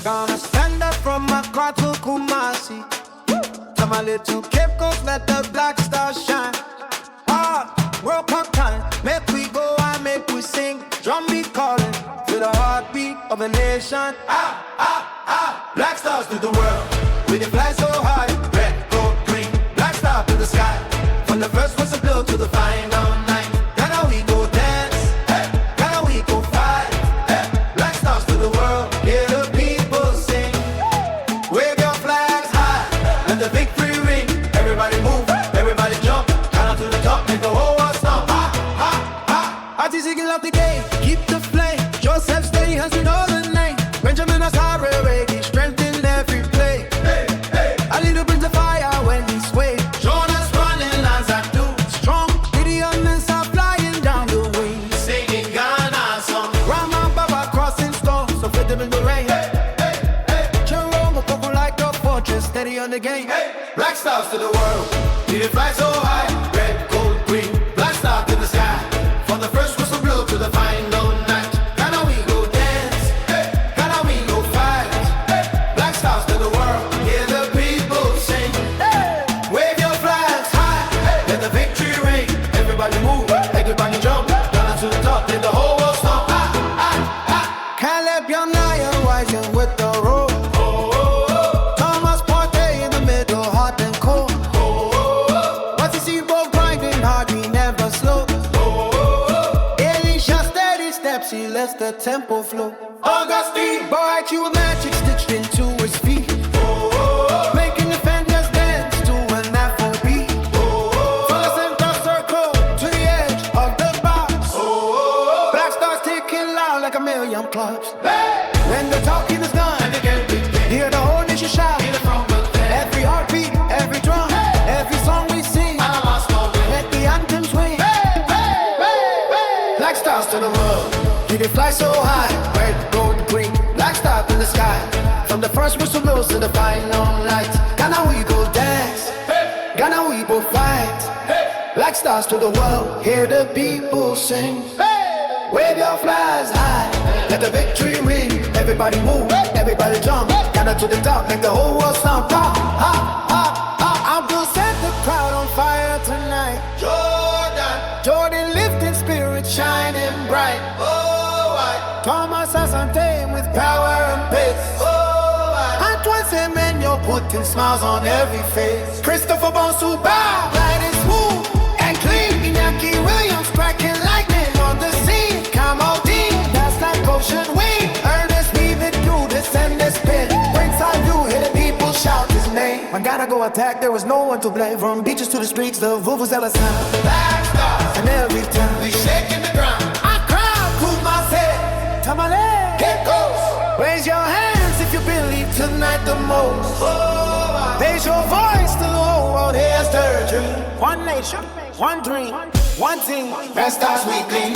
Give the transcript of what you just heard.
Gonna stand up from Accra to Kumasi. To my little Cape Coast, let the black stars shine. World Cup time, make we go and make we sing. Drum beat calling, feel the heartbeat of a nation. Black stars to the world, we dey fly so high. Red, gold, green, black star to the sky. From the first whistle blow to the final night. Ghana we go dance, hey. Ghana we go fight, hey. Black stars to the world, hear the people sing. Wave your flags high, let the victory ring. Everybody move, everybody jump. Ghana to the top, make the whole world stop. Artists singing out the gate, keep the flame. Joseph steady hustling all the night. Benjamin Asare reggae, strength in every play. Hey, hey. A little bit of fire when he sway. Jonas running lines I do. Strong, Gideon and start flying down the wings. Singing Ghana song. Grandma and Baba crossing stones, so fit them in the rain. Hey, hey, hey. Jerome, a couple like a fortress, steady on the game. Hey. Black stars to the world, we dey fly so high. Red, gold, green, black star to the sky. From the first whistle blow to the final night. Ghana we go dance, hey. Ghana we go fight, hey. Black stars to the world, hear the people sing, hey. Wave your flags high, hey. Let the victory ring. Everybody move, everybody jump. Ghana to the top, let the whole world stop. Caleb Yamnaya rising with the road. Thomas Partey in the middle, hot and cold. But you see both grinding hard, we never slow. Elisha steady steps, he lets the tempo flow. Augustine, boy, you a magic stitched into his feet. Making defenders dance to an Afrobeat. From the center circle to the edge of the box. Black stars ticking loud like a million clocks. When the talking is done, hear the whole nation shout. Every heartbeat, every drum, every song we sing. Let the anthem swing. Black stars to the world, we dey fly so high. Red, gold, green, black star in the sky. From the first whistle blows to the final night. Ghana we go dance, Ghana we go fight. Black stars to the world, hear the people sing. Wave your flags high, let the victory ring. Everybody move, everybody jump. Ghana to the top, make the whole world stomp. I'm gonna set the crowd on fire tonight. Jordan lifting spirit shining bright. Thomas Asante with power and pace. Antoine Semenyo putting smiles on every face. Christopher Bonsu bow, light is smooth and clean. Iñaki Williams cracking lightning on the scene. Kamaldeen, that's like ocean wind. Ernest leave it through this and this spin. Prince I do, hear the people shout his name. When Ghana go attack, there was no one to blame. From beaches to the streets, the vuvuzela sound. Black stars, and every time we shaking the ground. I crowd, Kumasi, Tamale, Cape Coast. Raise your hands if you believe tonight the most. Raise your voice to the whole world, here's the dream. One nation, one dream, one team. Red stars we gleam.